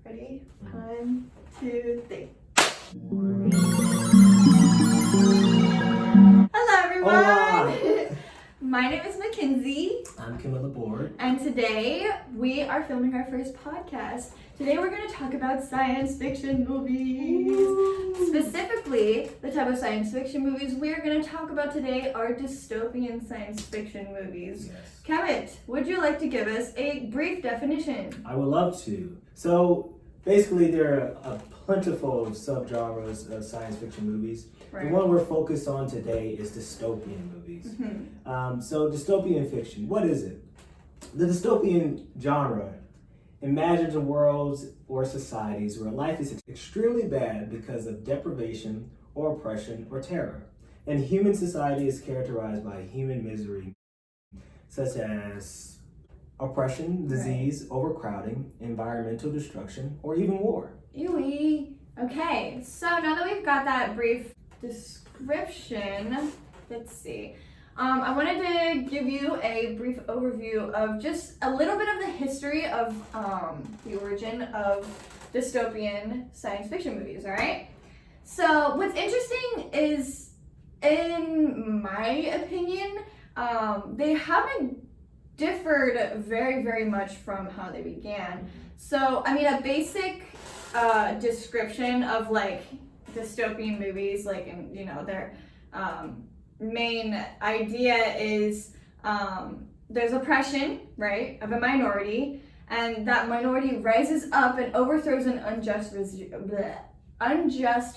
Ready? 1, 2, 3. Hello everyone! Hola. My name is Mackenzie. I'm LaBoard. And today we are filming our first podcast. Today we're going to talk about science fiction movies. Ooh. Specifically, the type of science fiction movies we're going to talk about today are dystopian science fiction movies. Yes. Kymet, would you like to give us a brief definition? I would love to. So basically there are a plentiful subgenres of science fiction movies. Right. The one we're focused on today is dystopian movies. Mm-hmm. So dystopian fiction, what is it? The dystopian genre imagines worlds or societies where life is extremely bad because of deprivation or oppression or terror. And human society is characterized by human misery, such as oppression, disease, overcrowding, environmental destruction, or even war. Ewy. Okay, so now that we've got that brief description, let's see. I wanted to give you a brief overview of just a little bit of the history of the origin of dystopian science fiction movies, all right? So what's interesting is, in my opinion, they haven't differed very, very much from how they began. So, I mean, a basic description of like dystopian movies, like, and you know, their main idea is there's oppression, right, of a minority, and that minority rises up and overthrows an unjust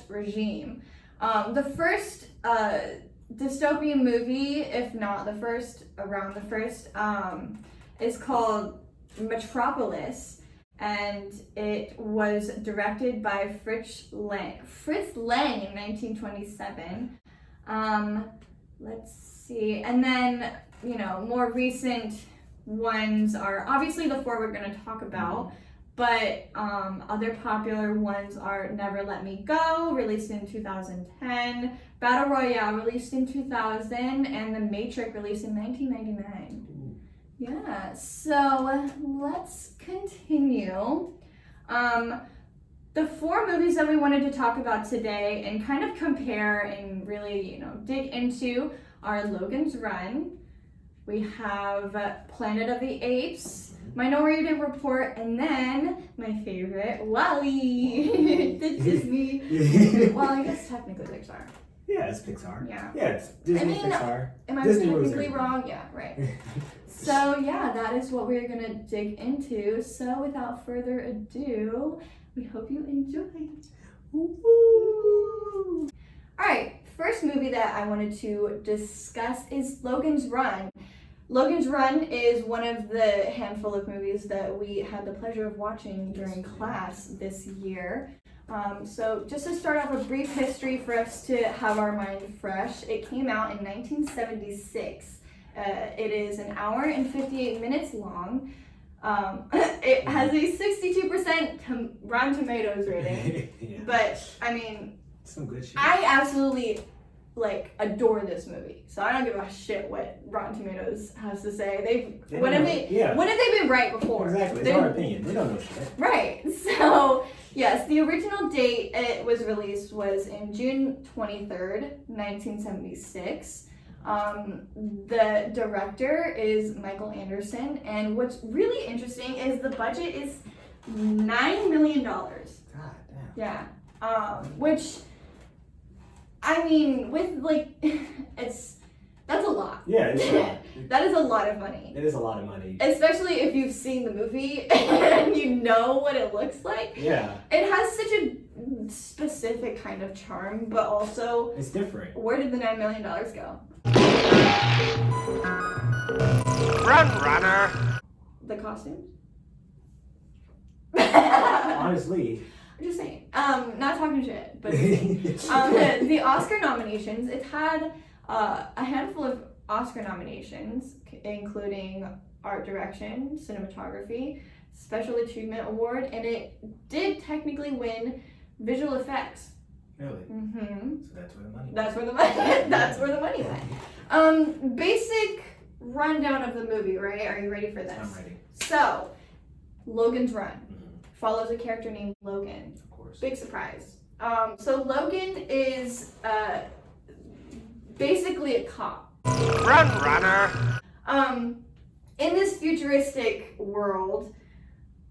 regime. The first dystopian movie, if not the first, around the first, is called Metropolis, and it was directed by Fritz Lang in 1927. Let's see, and then, you know, more recent ones are obviously the four we're going to talk about, but other popular ones are Never Let Me Go, released in 2010, Battle Royale, released in 2000, and The Matrix, released in 1999. Yeah, so let's continue. The four movies that we wanted to talk about today and kind of compare and really, you know, dig into are Logan's Run. We have Planet of the Apes, Minority Report, and then my favorite, WallE. The Disney. Well, I guess technically Pixar. Yeah, it's Pixar. Yeah. Yeah, it's Disney, I mean, Pixar. Am I Disney technically wrong? Yeah, right. So yeah, that is what we're gonna dig into. So without further ado, we hope you enjoy. Woo-hoo. All right, first movie that I wanted to discuss is Logan's Run. Logan's Run is one of the handful of movies that we had the pleasure of watching during class this year. So just to start off a brief history for us to have our mind fresh, it came out in 1976. It is an hour and 58 minutes long. It has a 62% Rotten Tomatoes rating. Yeah. But I mean, some good shit. I absolutely adore this movie. So I don't give a shit what Rotten Tomatoes has to say. When have they been right before? Exactly, it's our opinion. They don't know shit. Right. So yes, the original date it was released was in June 23rd, 1976. The director is Michael Anderson, and what's really interesting is the budget is $9 million. God damn. Yeah. Which, I mean, with that's a lot. Yeah, it's a lot. That is a lot of money. It is a lot of money. Especially if you've seen the movie and you know what it looks like. Yeah. It has such a specific kind of charm, but also it's different. Where did the $9 million go? Run, runner! The costumes? Honestly. I'm just saying. Not talking shit, but the Oscar nominations, it had a handful of Oscar nominations, including art direction, cinematography, special achievement award, and it did technically win visual effects. Really? Mm-hmm. So that's where the money went. That's where the money went. Basic rundown of the movie, right? Are you ready for this? I'm ready. So, Logan's Run. follows a character named Logan. Of course. Big surprise. So Logan is basically a cop. Run, runner. In this futuristic world,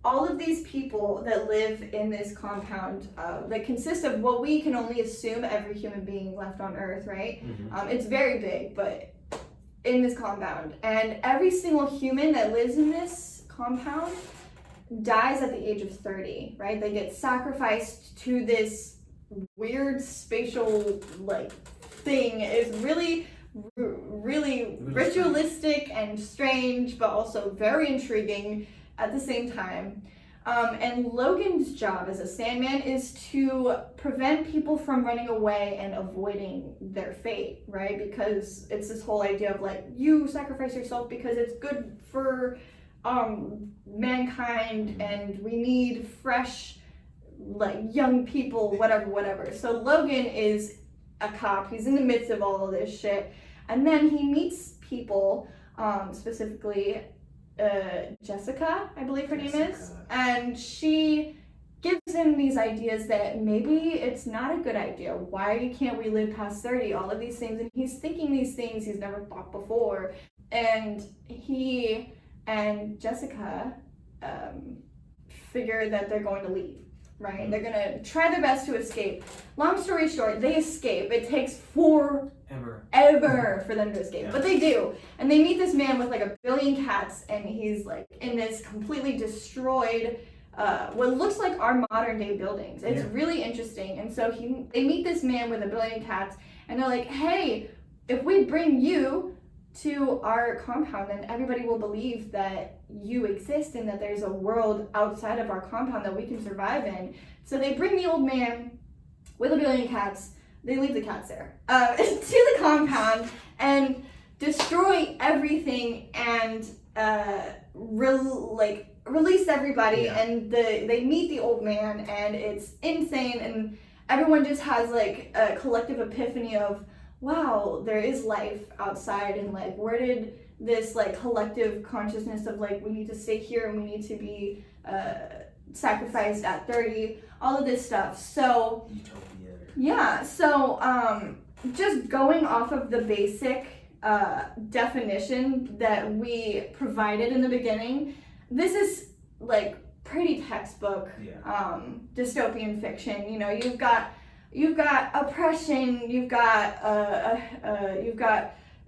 all of these people that live in this compound that consist of what we can only assume every human being left on Earth, right? Mm-hmm. It's very big, but in this compound. And every single human that lives in this compound dies at the age of 30, right? They get sacrificed to this weird spatial like thing. It's really ritualistic and strange, but also very intriguing at the same time. And Logan's job as a Sandman is to prevent people from running away and avoiding their fate, right? Because it's this whole idea of like, you sacrifice yourself because it's good for mankind, and we need fresh, like, young people, whatever. So Logan is a cop. He's in the midst of all of this shit, and then he meets people, specifically Jessica, I believe her name is, and she gives him these ideas that maybe it's not a good idea. Why can't we live past 30? All of these things, and he's thinking these things he's never thought before, and he and Jessica figure that they're going to leave, right? They're gonna try their best to escape. Long story short, they escape. It takes forever for them to escape, but they do. And they meet this man with like 1 billion cats, and he's like in this completely destroyed, what looks like our modern day buildings. It's really interesting. And so they meet this man with 1 billion cats, and they're like, hey, if we bring you to our compound, then everybody will believe that you exist and that there's a world outside of our compound that we can survive in. So they bring the old man with 1 billion cats. They leave the cats there to the compound and destroy everything and release everybody. And they meet the old man, and it's insane, and everyone just has like a collective epiphany of, wow, there is life outside, and like, where did this like collective consciousness of like, we need to stay here and we need to be sacrificed at 30, all of this stuff. So yeah, so just going off of the basic definition that we provided in the beginning, this is like pretty textbook dystopian fiction. You know, you've got oppression, you've got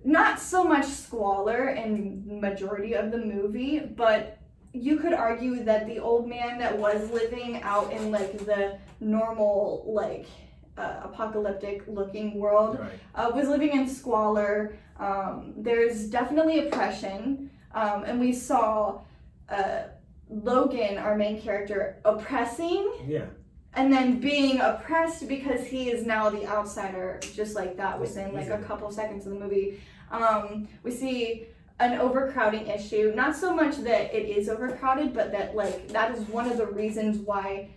not so much squalor in majority of the movie, but you could argue that the old man that was living out in like the normal like apocalyptic looking world was living in squalor. There's definitely oppression, and we saw Logan, our main character, oppressing and then being oppressed because he is now the outsider, just like that within like a couple seconds of the movie. We see an overcrowding issue, not so much that it is overcrowded, but that like that is one of the reasons why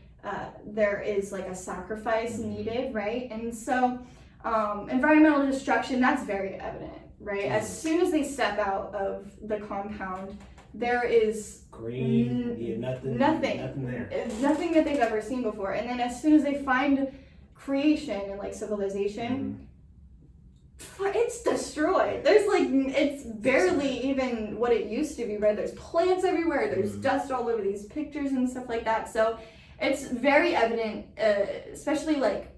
there is like a sacrifice needed, right? And so environmental destruction, that's very evident, right? As soon as they step out of the compound, there is green, nothing there. Nothing that they've ever seen before. And then as soon as they find creation and like civilization, it's destroyed. There's like, it's barely even what it used to be, right? There's plants everywhere, there's dust all over these pictures and stuff like that. So it's very evident, especially like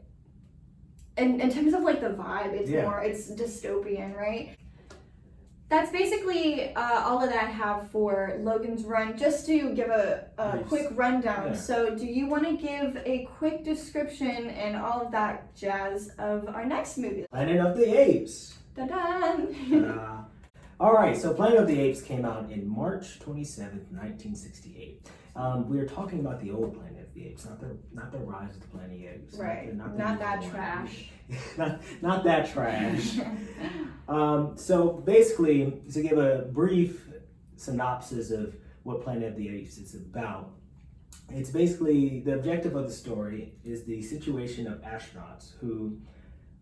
in terms of like the vibe, it's dystopian, right? That's basically all that I have for Logan's Run. Just to give a quick rundown. So do you want to give a quick description and all of that jazz of our next movie? Planet of the Apes. Dun-dun! All right, so Planet of the Apes came out in March 27th, 1968. We are talking about the old Planet of the Apes, not the Rise of the Planet of the Apes. Right, not that trash. not that trash. So basically, to give a brief synopsis of what Planet of the Apes is about, it's basically the objective of the story is the situation of astronauts who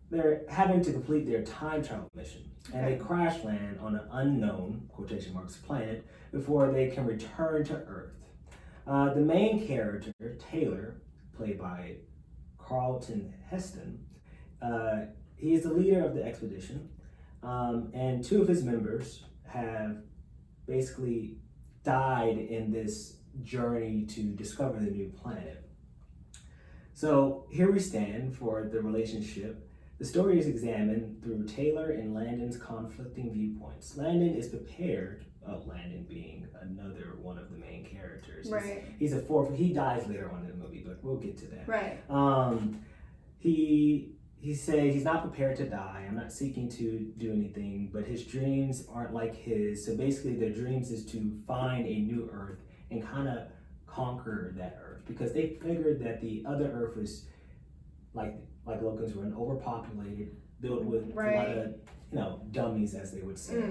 they're having to complete their time travel mission, and they crash land on an unknown (quotation marks) planet before they can return to Earth. The main character, Taylor, played by Carlton Heston, he is the leader of the expedition, and two of his members have basically died in this journey to discover the new planet. So here we stand for the relationship. The story is examined through Taylor and Landon's conflicting viewpoints. Landon is prepared, Landon being another one of the main characters. Right. He's a fourth, he dies later on in the movie, but we'll get to that. Right. He says he's not prepared to die. I'm not seeking to do anything, but his dreams aren't like his. So basically their dreams is to find a new Earth and kind of conquer that Earth, because they figured that the other Earth was like Logan's Run, overpopulated, built with right. a lot of, dummies, as they would say.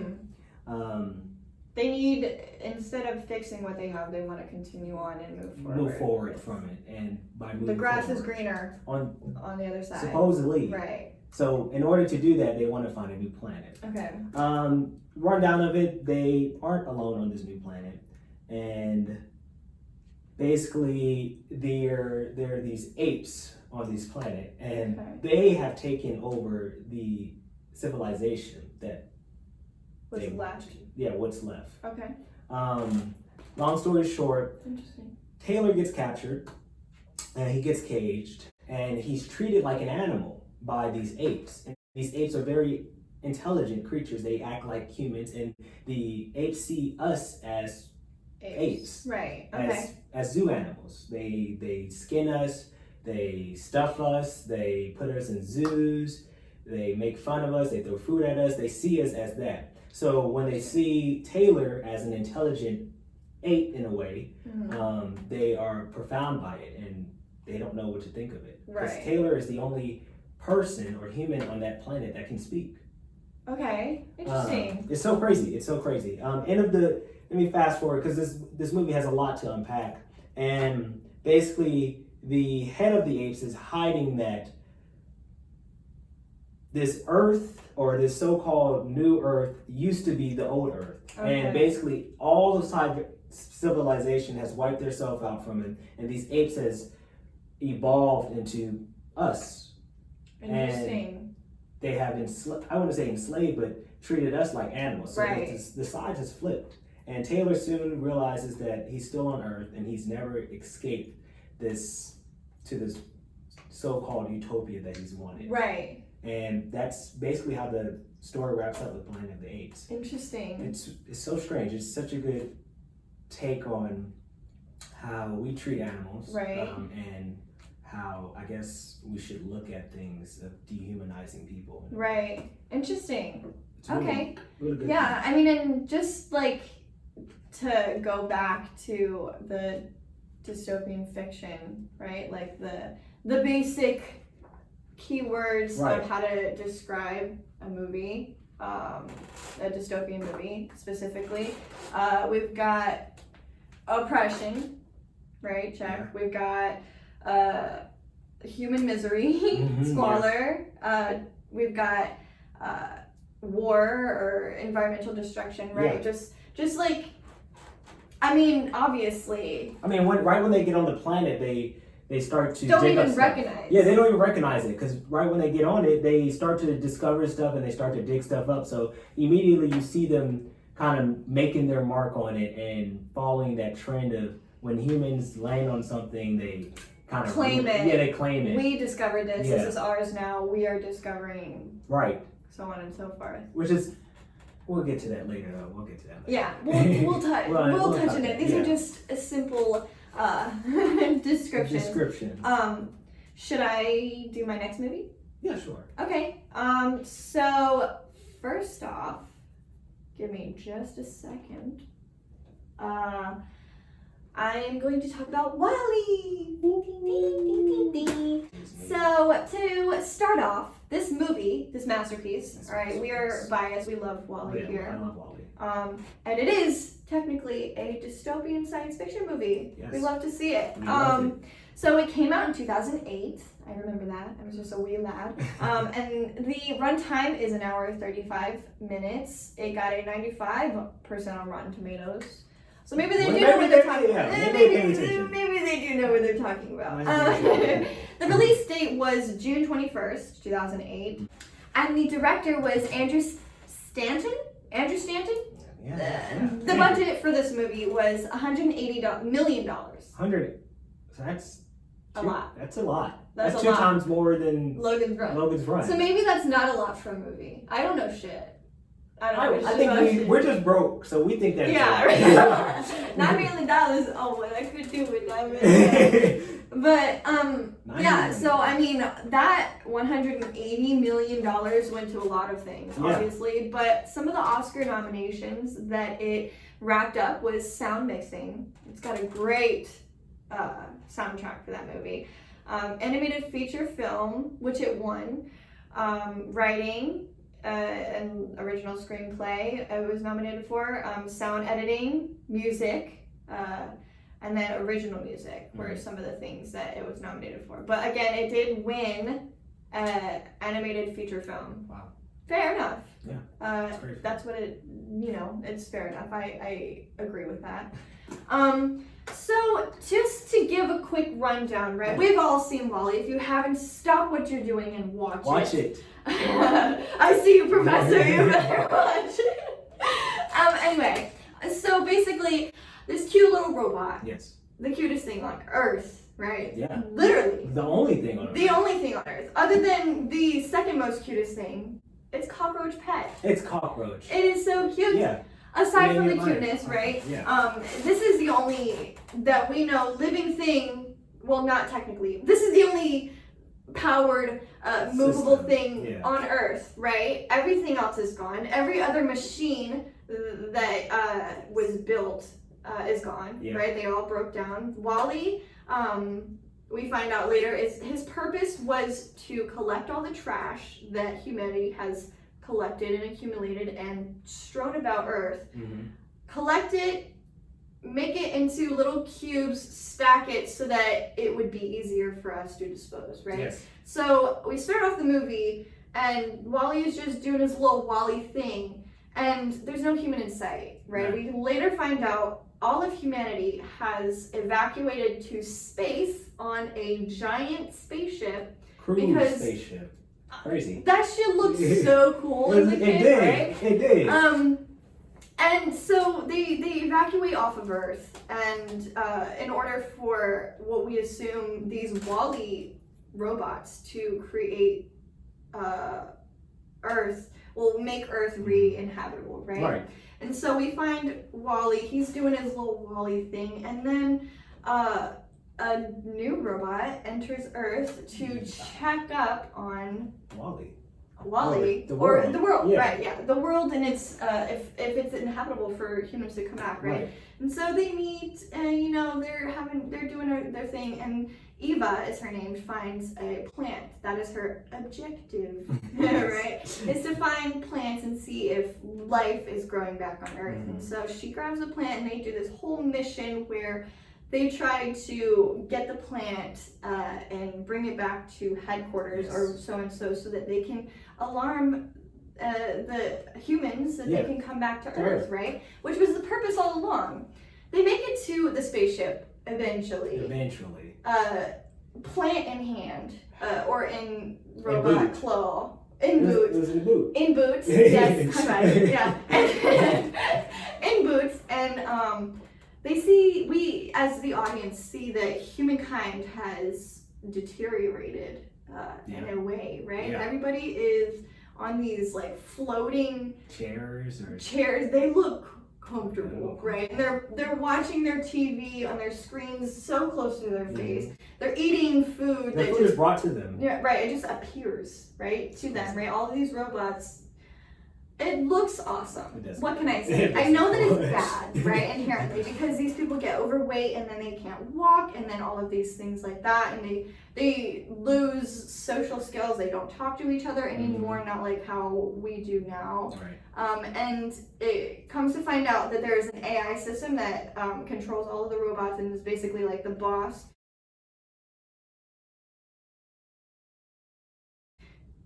They need, instead of fixing what they have, they want to continue on and move forward. From it, and by moving the grass forward, is greener on the other side. Supposedly. Right. So in order to do that, they want to find a new planet. Okay. Rundown of it, they aren't alone on this new planet, and basically there are these apes on this planet, and they have taken over the civilization that what's left. Yeah, what's left. Okay. Long story short, interesting. Taylor gets captured and he gets caged, and he's treated like an animal by these apes. And these apes are very intelligent creatures. They act like humans, and the apes see us as apes. Right. Okay. As zoo animals. They skin us, they stuff us, they put us in zoos, they make fun of us, they throw food at us, they see us as that. So when they see Taylor as an intelligent ape in a way, they are profound by it, and they don't know what to think of it. Because Taylor is the only person or human on that planet that can speak. Okay, interesting. It's so crazy. Let me fast forward, because this movie has a lot to unpack. And basically, the head of the apes is hiding that this Earth, or this so-called new Earth, used to be the old Earth. Okay. And basically, all of civilization has wiped themselves out from it, and these apes has evolved into us. Interesting. And they have been, I wouldn't say enslaved, but treated us like animals. So the sides has flipped. And Taylor soon realizes that he's still on Earth, and he's never escaped this so-called utopia that he's wanted. Right. And that's basically how the story wraps up with Planet of the Apes. Interesting. It's so strange. It's such a good take on how we treat animals. Right. And how I guess we should look at things of dehumanizing people. Right. Interesting. Really, really good. Yeah, I mean, and just like to go back to the dystopian fiction, right? Like the basic keywords of how to describe a movie, a dystopian movie specifically. We've got oppression, right? Check. Yeah. We've got human misery, squalor. Yeah. We've got war or environmental destruction, right? Yeah. Just like, I mean, obviously. I mean, right when they get on the planet, they start to don't even recognize. Yeah, they don't even recognize it, because right when they get on it, they start to discover stuff and they start to dig stuff up. So immediately you see them kind of making their mark on it and following that trend of when humans land on something, they kind of claim it. Yeah, they claim it. We discovered this. Yeah. This is ours now. We are discovering. Right. So on and so forth. Which is, we'll get to that later though. We'll get to that later. Yeah, we'll touch. we'll touch on it. These are just a simple description. Should I do my next movie? Yeah, sure. Okay. So first off, give me just a second. I'm going to talk about Wally. So to start off, this movie, this masterpiece. All right, we are biased. We love Wally here. I love Wally. And it is technically a dystopian science fiction movie. Yes. We love to see it. It. So it came out in 2008. I remember that. I was just a wee lad. And the runtime is 1 hour 35 minutes. It got a 95% on Rotten Tomatoes. So maybe they Well, do know what they're talking yeah, about. maybe they pay attention. Maybe they do know what they're talking about. Might The release date was June 21st, 2008. And the director was Andrew Stanton? Andrew Stanton? The budget for this movie was $180 million. 100. So that's A lot. That's a lot. That's That's a two lot. times more than Logan's Run. Logan's Run. So maybe that's not a lot for a movie. I don't know shit. I don't know I shit think about shit. we're just broke, so we think that's Yeah, right. $9 million. Oh, what I could do with $9 million. But yeah. So I mean, that $180 million went to a lot of things, obviously. But some of the Oscar nominations that it racked up was sound mixing. It's got a great soundtrack for that movie. Animated feature film, which it won. Writing. An original screenplay it was nominated for, sound editing, music, and then original music were some of the things that it was nominated for. But again, it did win animated feature film. Wow. Fair enough. Yeah. That's what it, it's fair enough. I agree with that. So just to give a quick rundown, right? We've all seen WallE. If you haven't, stop what you're doing and watch it. I see you, Professor. You better watch it. Anyway, so basically, this cute little robot. Yes. The cutest thing on Earth, right? Yeah. Literally. The only thing on Earth. The only thing on Earth, other than the second most cutest thing, it's Cockroach Pet. It's Cockroach. It is so cute. Yeah. Aside from the cuteness, right? Yeah. This is the only that we know living thing. Well, not technically. This is the only powered, movable thing on Earth, right? Everything else is gone. Every other machine that was built is gone, right? They all broke down. WallE, we find out later, is his purpose was to collect all the trash that humanity has collected and accumulated and strewn about Earth. Collect it, make it into little cubes, stack it so that it would be easier for us to dispose, right? Yes. So we start off the movie and WallE is just doing his little WallE thing and there's no human in sight, right? We later find out all of humanity has evacuated to space on a giant spaceship. Spaceship. Crazy. That shit looked so cool as a kid, right? It did. And so they evacuate off of Earth, and in order for what we assume these WallE robots to create Earth, will make Earth re-inhabitable, right? Right. And so we find WallE, he's doing his little WallE thing, and then a new robot enters Earth to check up on WallE. WallE, or the world, right? Yeah, the world, and it's if it's inhabitable for humans to come back, right? And so they meet, and they're doing their thing, and Eva is her name, finds a plant. That is her objective, right? Is to find plants and see if life is growing back on Earth. And so she grabs a plant, and they do this whole mission where they try to get the plant and bring it back to headquarters or so that they can alarm the humans that they can come back to Earth, right? Which was the purpose all along. They make it to the spaceship eventually. Plant in hand, or in robot claw. In boots. It was in the boot. In boots, yes, I'm right, yeah. In boots, and we as the audience see that humankind has deteriorated in a way, right? Yeah. Everybody is on these like floating chairs. They look comfortable, right? And they're watching their TV on their screens so close to their face. They're eating food The food is brought to them. Yeah, right. It just appears, right, to them, right? All these robots. It looks awesome. What can I say? I know that it's bad, right, inherently, because these people get overweight and then they can't walk, and then all of these things like that, and they lose social skills. They don't talk to each other anymore, not like how we do now. Right. And it comes to find out that there is an AI system that controls all of the robots and is basically like the boss.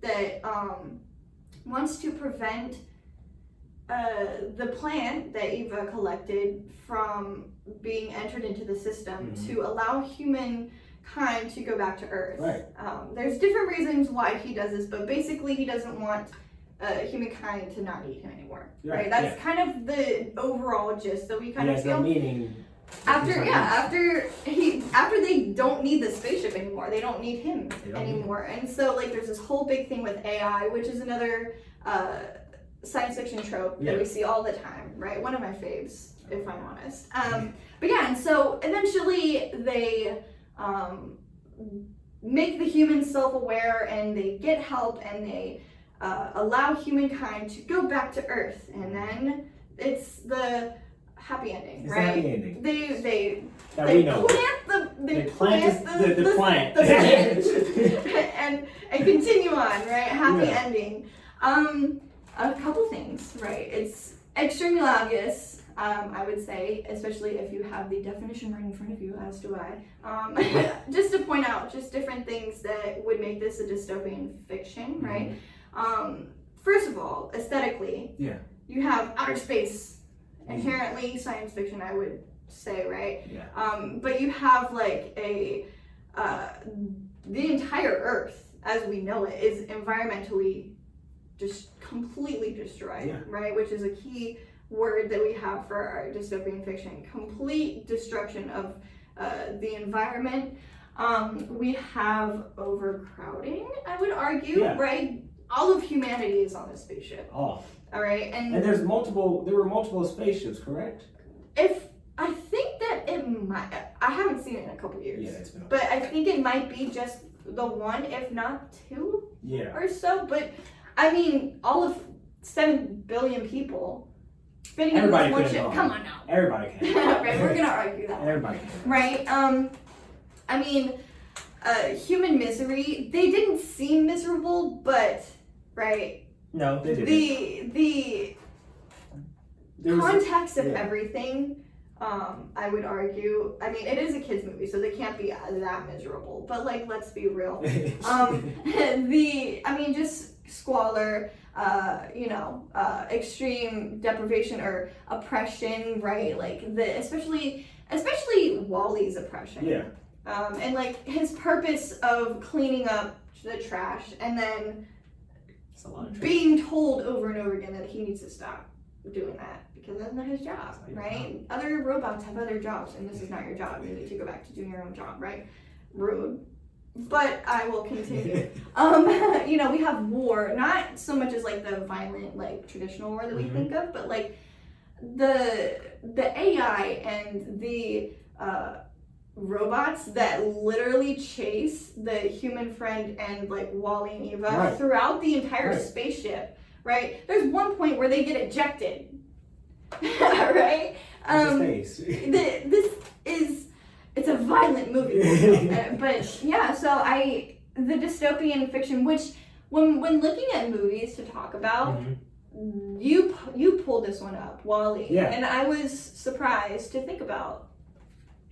That wants to prevent the plant that Eva collected from being entered into the system to allow humankind to go back to Earth. Right. There's different reasons why he does this, but basically he doesn't want humankind to not need him anymore. Right? That's kind of the overall gist that we kind of feel. Meaning after they don't need the spaceship anymore, they don't need him anymore. And so like there's this whole big thing with AI, which is another science fiction trope that we see all the time, right? One of my faves, if I'm honest. But yeah, and so eventually they make the humans self-aware and they get help and they allow humankind to go back to Earth, and then it's the happy ending, it's right? The happy ending. They plant the plant and continue on, right? Happy ending. A couple things, right? It's extremely obvious, I would say, especially if you have the definition right in front of you, as do I. Just to point out just different things that would make this a dystopian fiction, right? First of all, aesthetically, you have outer space, inherently science fiction, I would say, right? But you have like the entire Earth, as we know it, is environmentally just completely destroyed, right? Which is a key word that we have for our dystopian fiction. Complete destruction of the environment. We have overcrowding, I would argue, right? All of humanity is on this spaceship. All right, and there were multiple spaceships, correct? I think that it might, I haven't seen it in a couple years. Yeah, it's been. But I think it might be just the one, if not two, or so. But I mean, all of 7 billion people fitting in this one ship. Come on now. Everybody can. Right, we're gonna argue that. Everybody can. Right. I mean, human misery. They didn't seem miserable, but right. No, they didn't. The context of everything. I would argue. I mean, it is a kids' movie, so they can't be that miserable. But like, let's be real. Just squalor. Extreme deprivation or oppression, right? Like especially WallE's oppression. And like his purpose of cleaning up the trash and then being told over and over again that he needs to stop doing that because that's not his job, right? Other robots have other jobs and this is not your job. You need to go back to doing your own job, right? Rude. But I will continue. We have war, not so much as like the violent, like traditional war that we think of, but like the AI and the robots that literally chase the human friend and like Wally and Eva throughout the entire spaceship, right? There's one point where they get ejected, right? It's a violent movie, but yeah. So the dystopian fiction, which when looking at movies to talk about, you pulled this one up, WallE, and I was surprised to think about.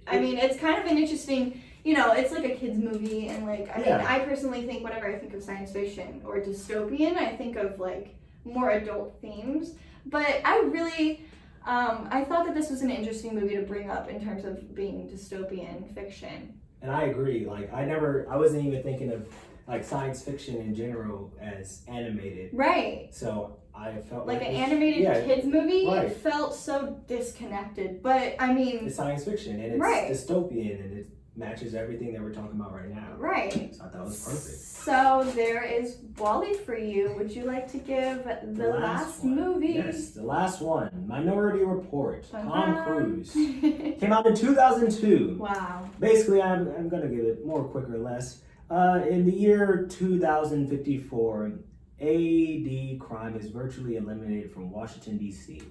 I mean, it's kind of an interesting, it's like a kids movie, and like I personally think whenever I think of science fiction or dystopian, I think of like more adult themes. But I really. I thought that this was an interesting movie to bring up in terms of being dystopian fiction. And I agree. Like, I wasn't even thinking of like science fiction in general as animated. Right. So I felt like an animated kids movie. It felt so disconnected. But I mean, it's science fiction and it's dystopian and it matches everything that we're talking about right now. Right. So I thought it was perfect. So there is WallE for you. Would you like to give the last movie? Yes, the last one. Minority Report. Tom Cruise. Came out in 2002. Wow. Basically, I'm going to give it more quick or less. In the year 2054, AD crime is virtually eliminated from Washington, D.C.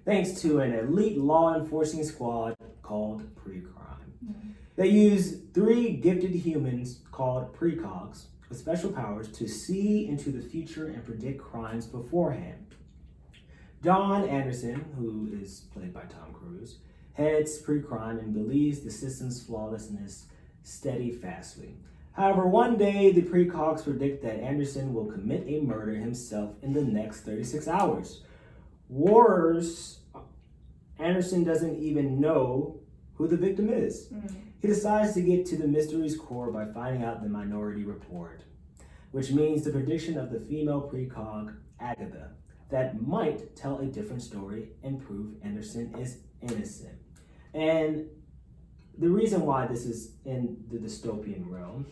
thanks to an elite law enforcing squad called PreCrime. They use 3 gifted humans called precogs with special powers to see into the future and predict crimes beforehand. John Anderson, who is played by Tom Cruise, heads PreCrime and believes the system's flawlessness steadfastly. However, one day the precogs predict that Anderson will commit a murder himself in the next 36 hours. Worse, Anderson doesn't even know who the victim is. He decides to get to the mystery's core by finding out the Minority Report, which means the prediction of the female precog, Agatha, that might tell a different story and prove Anderson is innocent. And the reason why this is in the dystopian realm,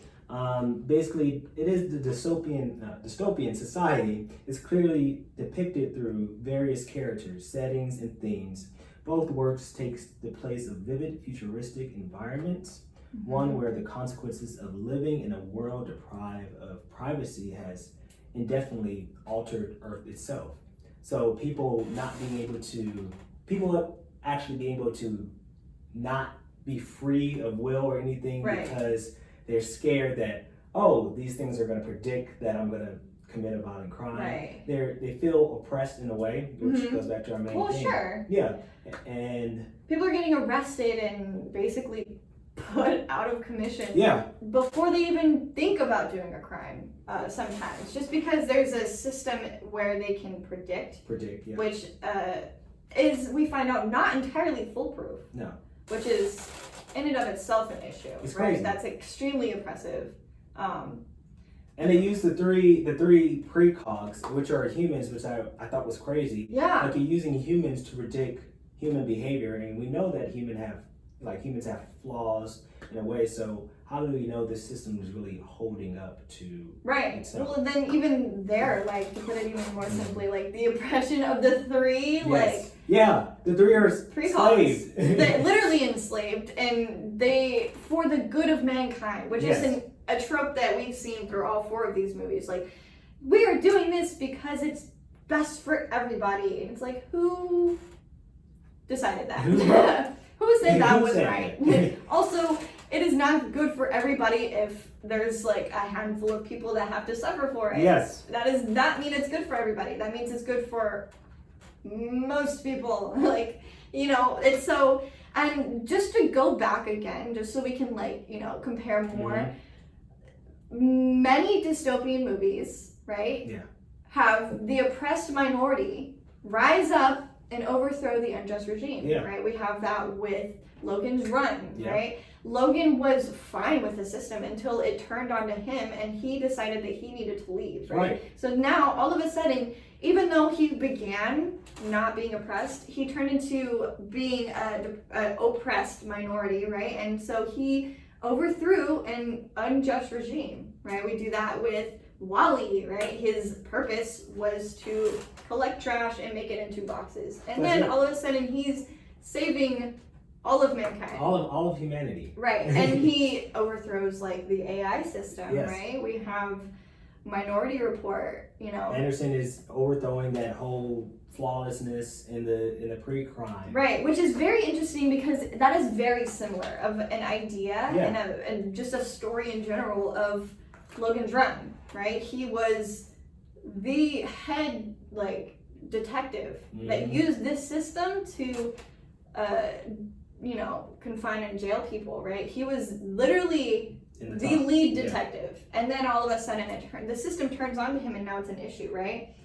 basically, it is the dystopian society is clearly depicted through various characters, settings, and themes. Both works takes the place of vivid, futuristic environments, one where the consequences of living in a world deprived of privacy has indefinitely altered Earth itself. So people actually being able to not be free of will or anything because they're scared that, oh, these things are going to predict that I'm going to commit a violent crime. They feel oppressed in a way, which goes back to our main thing. Well, sure. Yeah. And people are getting arrested and basically put out of commission before they even think about doing a crime sometimes, just because there's a system where they can predict which is, we find out, not entirely foolproof. No. Which is in and of itself an issue. It's right? crazy. That's extremely oppressive. And they use the three precogs, which are humans, which I thought was crazy. Yeah. Like, you're using humans to predict human behavior, and we know that humans have flaws in a way, so how do we know this system is really holding up to itself? Well, then even there, like, to put it even more simply, like, the oppression of the three, like... Yeah, the three are slaves. They're literally enslaved, and they, for the good of mankind, which is a trope that we've seen through all four of these movies. Like, we are doing this because it's best for everybody. And it's like, who decided that? Who said that was right? Also, it is not good for everybody if there's like a handful of people that have to suffer for it. Yes. That does not mean it's good for everybody. That means it's good for most people. Like, you know, it's so, and just to go back again, just so we can, like, you know, compare more, many dystopian movies, right, have the oppressed minority rise up and overthrow the unjust regime, right? We have that with Logan's Run, right? Logan was fine with the system until it turned onto him and he decided that he needed to leave, right? So now, all of a sudden, even though he began not being oppressed, he turned into being an oppressed minority, right? And so he overthrew an unjust regime, right? We do that with WallE, right? His purpose was to collect trash and make it into boxes. And then all of a sudden he's saving all of mankind. All of humanity. Right. And he overthrows, like, the AI system, right? We have Minority Report, you know. Anderson is overthrowing that whole flawlessness in the pre-crime. Right, which is very interesting because that is very similar of an idea and just a story in general of Logan's Run, right? He was the head, like, detective that used this system to, you know, confine and jail people, right? He was literally the lead detective. And then all of a sudden the system turns on to him and now it's an issue, right?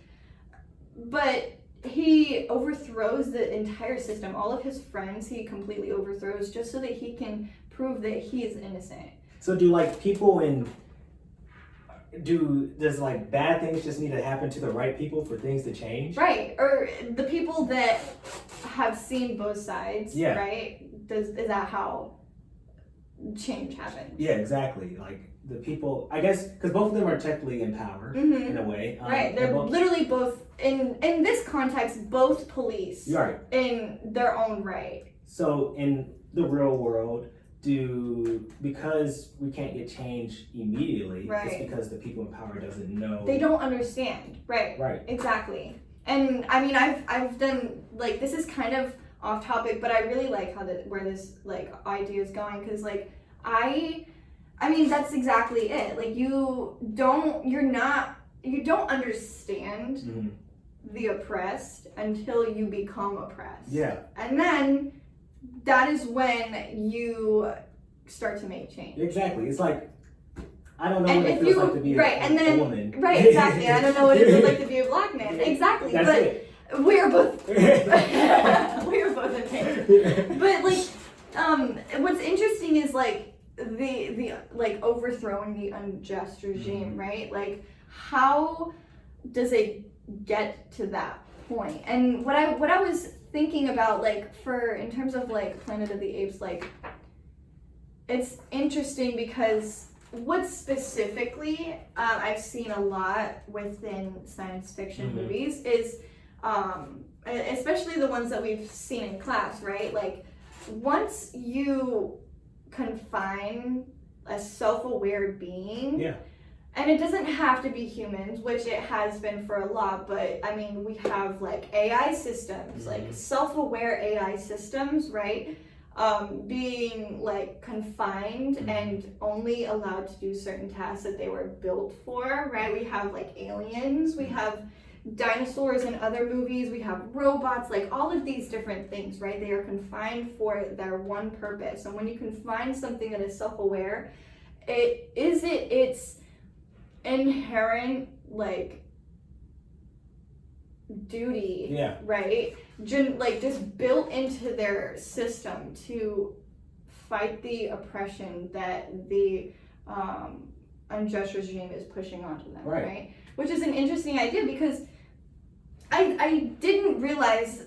But he overthrows the entire system. All of his friends he completely overthrows just so that he can prove that he is innocent. So do, like, people does like bad things just need to happen to the right people for things to change? Right, or the people that have seen both sides, right? Is that how change happens? Yeah, exactly. Like, the people, I guess, because both of them are technically in power in a way. Right, they're literally both, in this context, both police in their own right. So in the real world, because we can't get change immediately, it's because the people in power doesn't know. They don't understand. Right. Exactly. And I mean, I've done, like, this is kind of off topic, but I really like where this, like, idea is going, because, like, I mean, that's exactly it. Like, you don't understand the oppressed until you become oppressed. Yeah. And then that is when you start to make change. Exactly. It's like, I don't know what it feels like to be a woman. Right, exactly. I don't know what it feels like to be a black man. Exactly. We are both we are both in pain. But like what's interesting is like the like overthrowing the unjust regime, right? Like how does it get to that point? And what I was thinking about, like, for in terms of like Planet of the Apes, like it's interesting because what specifically I've seen a lot within science fiction movies is especially the ones that we've seen in class, right? Like once you confine a self-aware being, and it doesn't have to be humans, which it has been for a lot, but I mean, we have like AI systems, like self-aware AI systems, right? Being like confined and only allowed to do certain tasks that they were built for, right? We have like aliens, we have dinosaurs in other movies, we have robots, like all of these different things, right? They are confined for their one purpose. And when you confine something that is self-aware, its inherent like duty, right? Like just built into their system to fight the oppression that the unjust regime is pushing onto them, right? Which is an interesting idea because I didn't realize,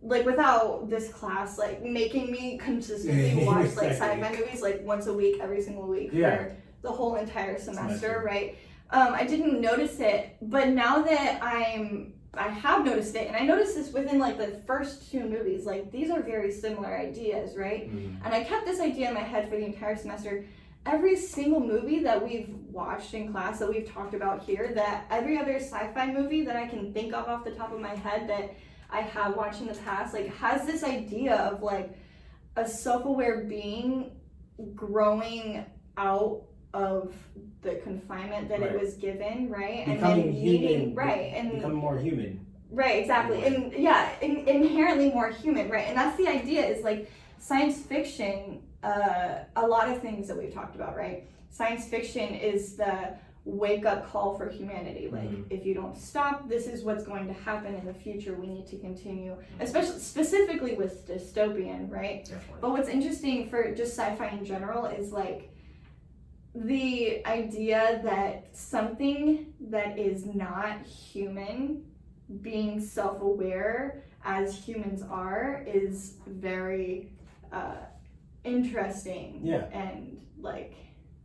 like without this class like making me consistently watch like sci-fi movies like once a week, every single week for the whole entire semester, right? I didn't notice it, but now that I have noticed it, and I noticed this within like the first two movies, like these are very similar ideas, right? And I kept this idea in my head for the entire semester. Every single movie that we've watched in class, that we've talked about here, that every other sci-fi movie that I can think of off the top of my head that I have watched in the past, like has this idea of like a self-aware being growing out of the confinement that it was given, right? Becoming and then human, and becoming more human. Right, exactly. And inherently more human, right? And that's the idea, is like science fiction, a lot of things that we've talked about, right? Science fiction is the wake-up call for humanity. Like, if you don't stop, this is what's going to happen in the future. We need to continue, especially specifically with dystopian, right? Definitely. But what's interesting for just sci-fi in general is like the idea that something that is not human being self-aware as humans are is very interesting and like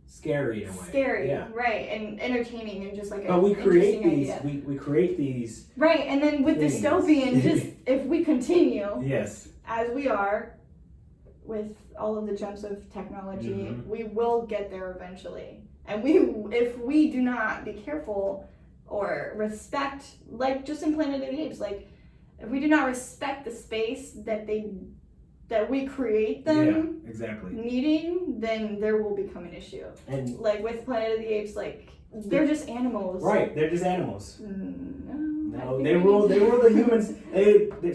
scary in a way. Scary, right, and entertaining, and just like but we create these idea. We create these, right? And then with things. Dystopian, just if we continue as we are with all of the jumps of technology, we will get there eventually. And if we do not be careful or respect, like just in Planet of the Apes, like if we do not respect the space that we create them needing, then there will become an issue. And like with Planet of the Apes, like they're just animals. Right, they're just animals. No, they rule the humans.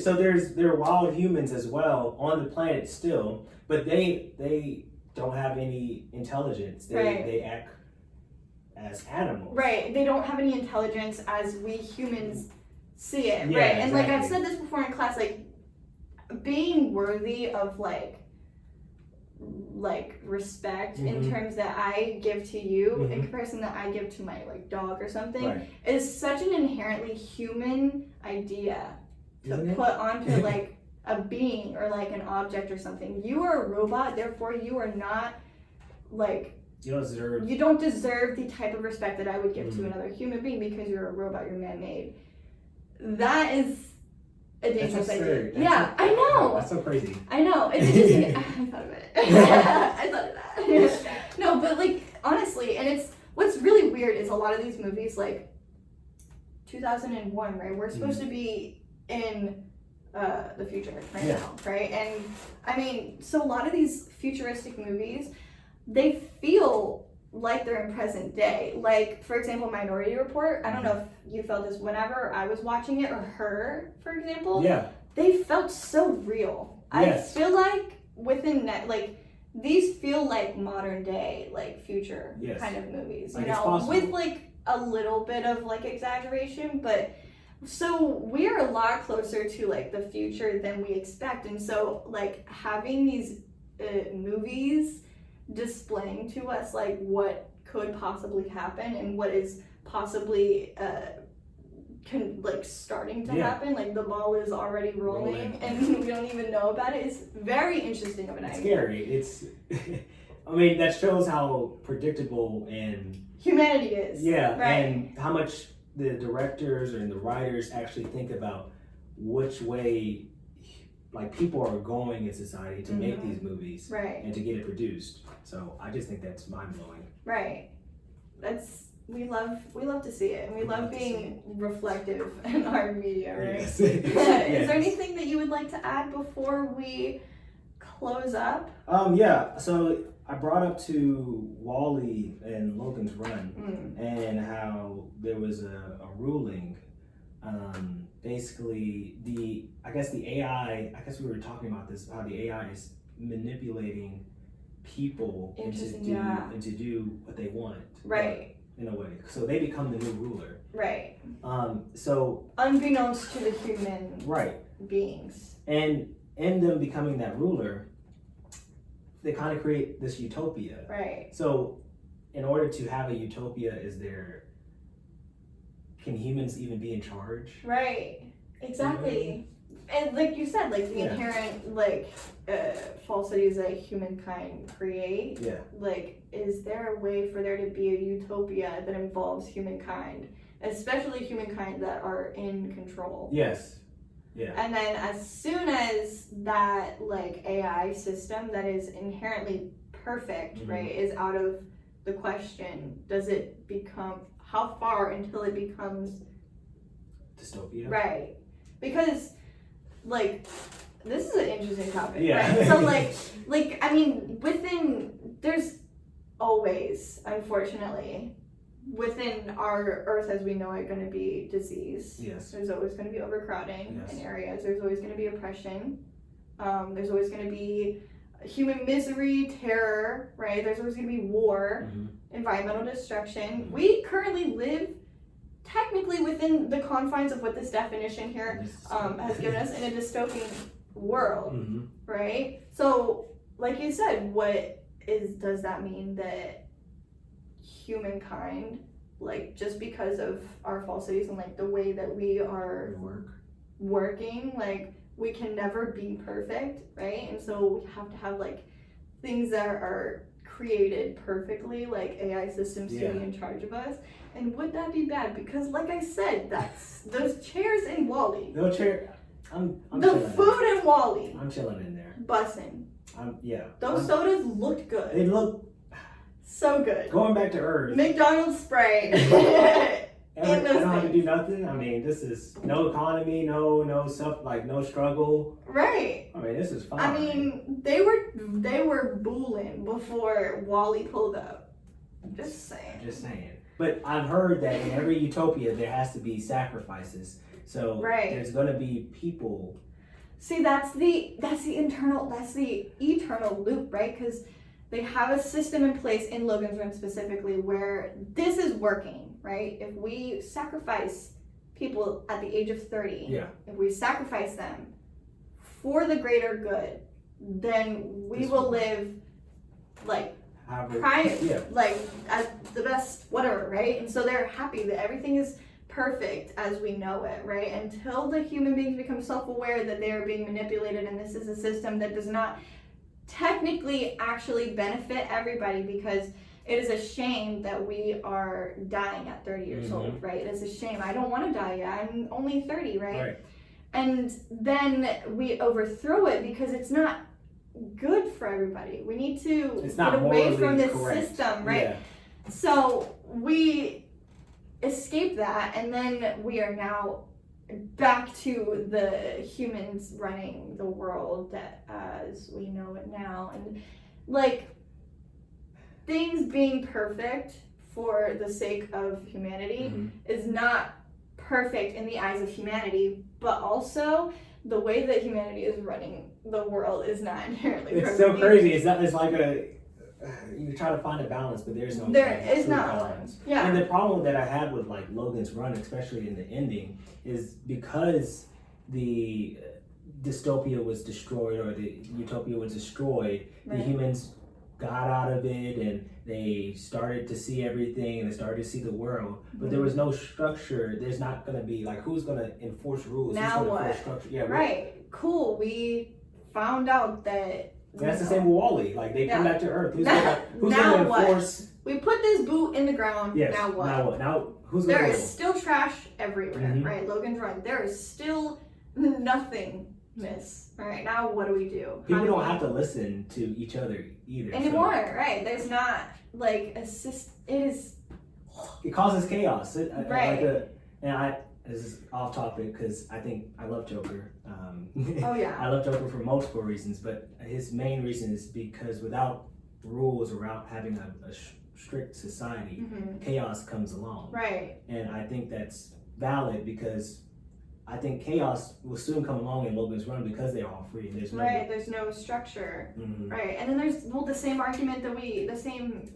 So there are wild humans as well on the planet still, but they don't have any intelligence. They act as animals. Right, they don't have any intelligence as we humans see it. Right, and like I've said this before in class, like being worthy of like respect in terms that I give to you in comparison that I give to my like dog or something is such an inherently human idea to put onto like a being or like an object or something. You are a robot, therefore you are not like you don't deserve the type of respect that I would give to another human being because you're a robot, you're man-made. That is a dangerous idea. I know. That's so crazy. I know. It's interesting. I thought of it. I thought of that. No, but like honestly, and it's what's really weird is a lot of these movies, like 2001, right? We're supposed to be in the future now, right? And I mean, so a lot of these futuristic movies, they feel like they're in present day. Like, for example, Minority Report. I don't know if you felt this whenever I was watching it, or Her, for example. They felt so real. I feel like within that, like, these feel like modern day, like future kind of movies, like, you know, with like a little bit of like exaggeration, but So we are a lot closer to like the future than we expect, and so like having these movies displaying to us like what could possibly happen and what is possibly starting to happen, like the ball is already rolling and we don't even know about it. It's very interesting of an idea. Scary. It's I mean, that shows how predictable and humanity is. Yeah, right. And how much the directors and the writers actually think about which way like people are going in society to make these movies, right, and to get it produced. So I just think that's mind blowing. Right. We love to see it, and we love being reflective in our media, right? Yes. Is Yes. there anything that you would like to add before we close up? Yeah. So I brought up to WallE and Logan's Run and how there was a ruling. Basically, the AI. I guess we were talking about this. How the AI is manipulating people into do what they want. Right. In a way, so they become the new ruler. Right. So unbeknownst to the human beings. And in them becoming that ruler, they kind of create this utopia. Right. So in order to have a utopia, can humans even be in charge? Right. Exactly. And like you said, like the inherent falsities that humankind create. Yeah. Like, is there a way for there to be a utopia that involves humankind, especially humankind that are in control? Yes. Yeah. And then as soon as that like AI system that is inherently perfect, right, is out of the question, does it become, how far until it becomes dystopia? Right. Because like this is an interesting topic. Yeah. Right? So like I mean there's always, unfortunately, within our earth as we know it, going to be disease. Yes. There's always going to be overcrowding in areas. There's always going to be oppression. There's always going to be human misery, terror, right? There's always going to be war, environmental destruction. We currently live technically within the confines of what this definition here has given us in a dystopian world, right? So, like you said, does that mean that humankind, like just because of our falsities and like the way that we are working, like we can never be perfect, right? And so we have to have like things that are created perfectly, like AI systems to be in charge of us. And would that be bad? Because like I said, that's those chairs in WallE. No chair. I'm the food in WallE. I'm chilling in there. Bussin'. Those sodas looked good. They look so good. Going back to Earth. McDonald's spray. I don't have to do nothing. I mean, this is no economy, no stuff, like no struggle. Right. I mean, this is fine. I mean, they were booling before WallE pulled up. Just saying. But I've heard that in every utopia there has to be sacrifices. So there's gonna be people. See, that's the eternal loop, right? Because they have a system in place in Logan's Run specifically where this is working, right? If we sacrifice people at the age of 30, if we sacrifice them for the greater good, then we will live like like as the best whatever, right? And so they're happy that everything is perfect as we know it, right? Until the human beings become self-aware that they are being manipulated and this is a system that does not technically actually benefit everybody, because it is a shame that we are dying at 30 years old, right? It's a shame. I don't want to die yet. I'm only 30, right? And then we overthrow it because it's not good for everybody. We need to get away from this system, right? So we escape that, and then we are now back to the humans running the world as we know it now. And like things being perfect for the sake of humanity is not perfect in the eyes of humanity, but also the way that humanity is running the world is not inherently perfect. It's so crazy. It's like you try to find a balance, but there's no There is true not balance. one. Yeah. And the problem that I had with like Logan's Run, especially in the ending, is because the dystopia was destroyed or the utopia was destroyed, Right. the humans got out of it and they started to see everything and they started to see the world, but there was no structure. There's not going to be like, who's going to enforce rules? Now who's gonna what? enforce structure? Yeah, Right. Cool. We found out that. That's the same with WallE. Like they come Yeah. back to Earth. Who's Now going to what? enforce? We put this boot in the ground. Yes. Now what? Now what? Now who's going There to is still trash everywhere, Mhm. right? Logan's Run. There is still nothingness. All right. Now what do we do? People don't have to listen to each other either. anymore, right? There's not like It is It causes chaos. Right. This is off topic because I think I love Joker. Oh yeah. I love Joker for multiple reasons, but his main reason is because without rules, without having a strict society, Mhm. chaos comes along. Right. And I think that's valid because I think chaos will soon come along in Logan's Run because they're all free. There's no Right. There's no structure. Mhm. Right. And then there's the same argument that the same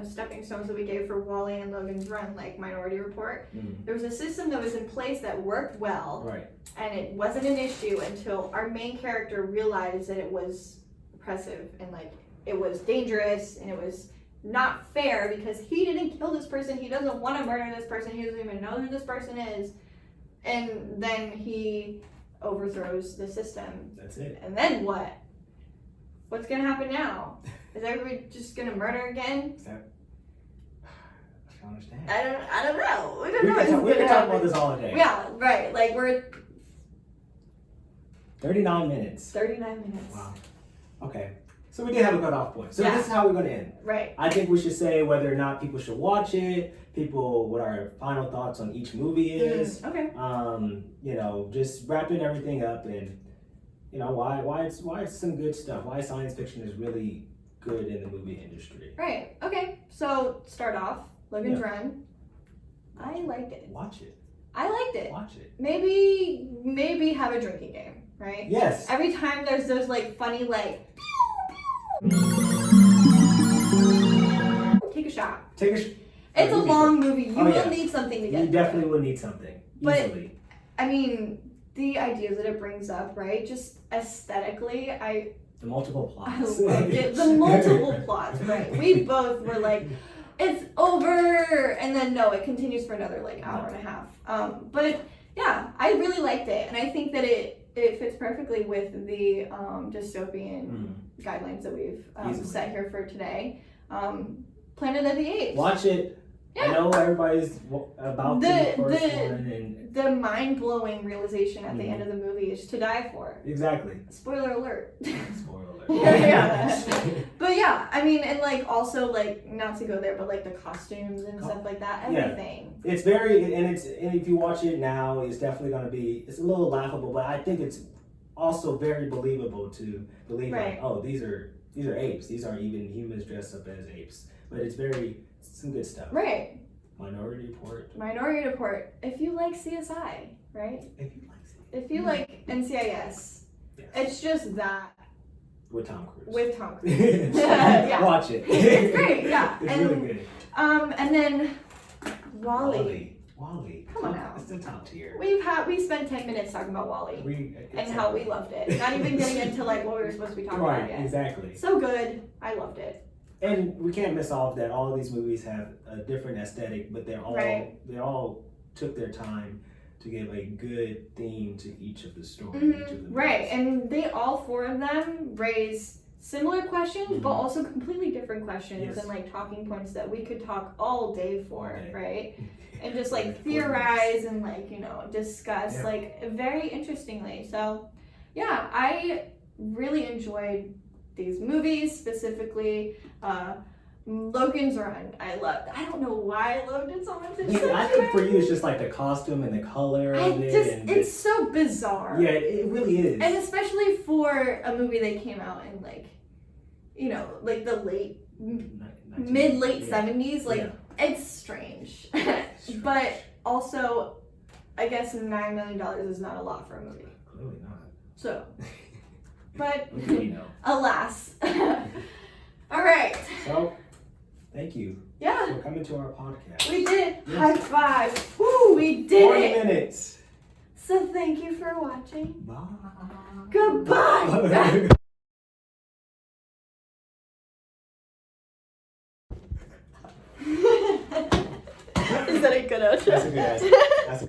stepping stones that we gave for WallE and Logan's Run, like Minority Report. Mhm. There was a system that was in place that worked well. Right. And it wasn't an issue until our main character realized that it was oppressive and like it was dangerous and it was not fair because he didn't kill this person, he doesn't want to murder this person, he doesn't even know who this person is, and then he overthrows the system. That's it. And then what? What's gonna happen now? Is everybody just gonna murder again? I don't understand. I don't know. We don't We know. can what's talk gonna about happen. this all day. Yeah, right. Like we're 39 minutes. 39 minutes. Wow. Okay. So we did have a cutoff point. So Yeah. this is how we're going to end. Right. I think we should say whether or not people should watch it, what our final thoughts on each movie is. Okay. Just wrapping everything up and, why it's some good stuff. Why science fiction is really good in the movie industry. Right. Okay. So start off. Logan's Run. I liked it. Watch it. I liked it. Watch it. Maybe have a drinking game, right? Yes. Every time there's those like funny like take a shot. It's a long movie. You will need something to get. You definitely will need something. But- Easily. I mean, the ideas that it brings up, right? Just aesthetically, The multiple I plots. loved it. The multiple plots, right? We both were like, it's over, and then no, it continues for another like hour and a half. But yeah, I really liked it, and I think that it fits perfectly with the dystopian guidelines that we've set here for today. Planet of the Apes. Watch it. Yeah. I know everybody's about the first one and The mind-blowing realization at the end of the movie is to die for. exactly. Spoiler alert. Spoiler alert. Yeah. But yeah, I mean, and like also like not to go there, but like the costumes and stuff like that, Yeah. everything. It's very and if you watch it now, it's definitely gonna be it's a little laughable, but I think it's also very believable to believe Right. like, oh, these are apes. These aren't even humans dressed up as apes. But it's some good stuff. Right. Minority Report. Minority Report. If you like CSI, right? If you like it. If you like NCIS, Yes. it's just that With Tom Cruise. with Tom Cruise. Yeah. Watch it. It's great, yeah. It's And really good. and then WallE. WallE. Come on now. It's the top tier. We spent 10 minutes talking about WallE and how we loved it. Not even getting into like what we were supposed to be talking about Right, yet. exactly. So good. I loved it. And we can't miss off that all of these movies have a different aesthetic, but they all took their time to give a good theme to each of the stories. Each of the Right, movies. and they all four of them raise similar questions, but also completely different questions Yes. and like talking points that we could talk all day for, All day. right? And just like Like, theorize and like discuss Yeah. like very interestingly. So yeah, I really enjoyed these movies, specifically Logan's Run. I don't know why I loved it so much. I think for you it's just like the costume and the color of it. It's so bizarre. Yeah, it really is. And especially for a movie that came out in like the mid-late 70s, like it's strange. But also, I guess $9 million is not a lot for a movie. Clearly not. So, but Okay, alas. All right. So, thank you Yeah, for coming to our podcast. we did it. Yes. High five. Woo, we did 40 it. minutes. So thank you for watching. Bye. Goodbye. Is that a good outro? That's a good answer. That's a